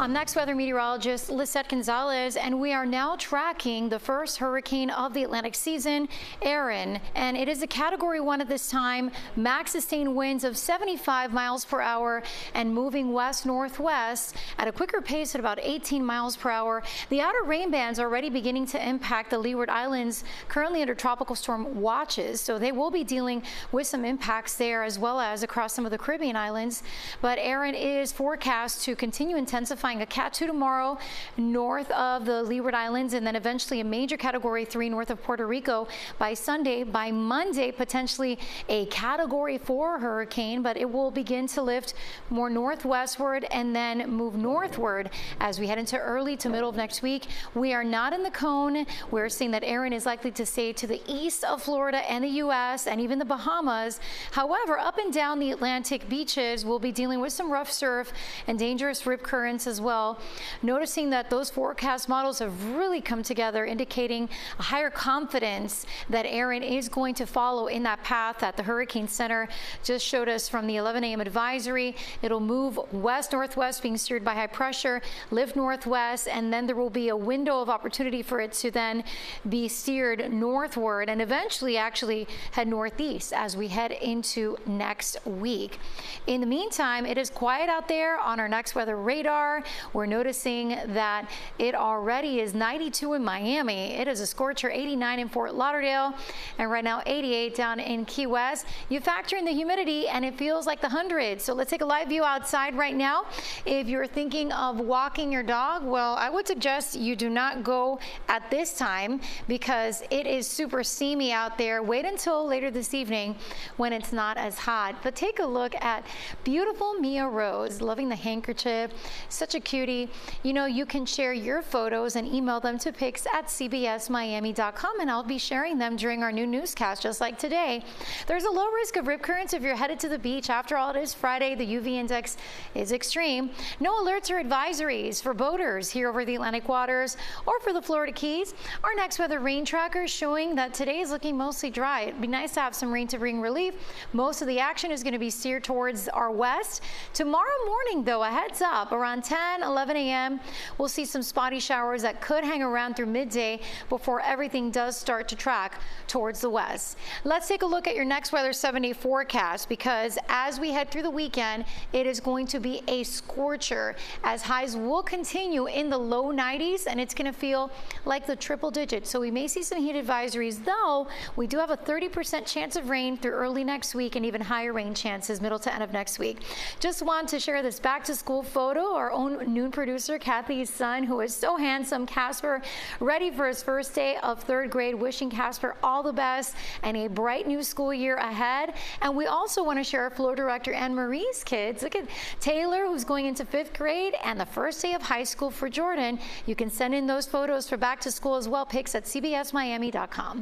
I'm next weather meteorologist Lissette Gonzalez, and we are now tracking the first hurricane of the Atlantic season, Erin, and it is a Category 1 at this time. Max sustained winds of 75 miles per hour and moving west-northwest at a quicker pace at about 18 miles per hour. The outer rain bands are already beginning to impact the Leeward Islands, currently under tropical storm watches, so they will be dealing with some impacts there as well as across some of the Caribbean islands. But Erin is forecast to continue intensifying a Cat 2 tomorrow north of the Leeward Islands, and then eventually a major Category 3 north of Puerto Rico by Sunday. By Monday, potentially a Category 4 hurricane, but it will begin to lift more northwestward and then move northward as we head into early to middle of next week. We are not in the cone. We're seeing that Erin is likely to stay to the east of Florida and the U.S. and even the Bahamas. However, up and down the Atlantic beaches, we'll be dealing with some rough surf and dangerous rip currents as well. Noticing that those forecast models have really come together, indicating a higher confidence that Erin is going to follow in that path that the Hurricane Center just showed us from the 11 a.m. advisory. It'll move west-northwest, being steered by high pressure, lift northwest, and then there will be a window of opportunity for it to then be steered northward and eventually actually head northeast as we head into next week. In the meantime, it is quiet out there on our next weather radar. We're noticing that it already is 92 in Miami. It is a scorcher, 89 in Fort Lauderdale, and right now 88 down in Key West. You factor in the humidity and it feels like the hundreds. So let's take a live view outside right now. If you're thinking of walking your dog, well, I would suggest you do not go at this time because it is super steamy out there. Wait until later this evening when it's not as hot. But take a look at beautiful Mia Rose, loving the handkerchief. Such a cutie. You know, you can share your photos and email them to pics@cbsmiami.com, and I'll be sharing them during our new newscast just like today. There's a low risk of rip currents if you're headed to the beach. After all, it is Friday. The UV index is extreme. No alerts or advisories for boaters here over the Atlantic waters or for the Florida Keys. Our next weather rain tracker is showing that today is looking mostly dry. It'd be nice to have some rain to bring relief. Most of the action is going to be steered towards our west. Tomorrow morning, though, a heads up, around 10, 11 a.m., we'll see some spotty showers that could hang around through midday before everything does start to track towards the west. Let's take a look at your next weather 7-day forecast, because as we head through the weekend, it is going to be a scorcher as highs will continue in the low 90s, and it's going to feel like the triple digits. So we may see some heat advisories, though we do have a 30% chance of rain through early next week and even higher rain chances middle to end of next week. Just want to share this back to school photo. Our own noon producer, Kathy's son, who is so handsome, Casper, ready for his first day of 3rd grade. Wishing Casper all the best and a bright new school year ahead. And we also want to share our floor director Anne Marie's kids. Look at Taylor, who's going into 5th grade, and the first day of high school for Jordan. You can send in those photos for back to school as well. Pics@cbsmiami.com.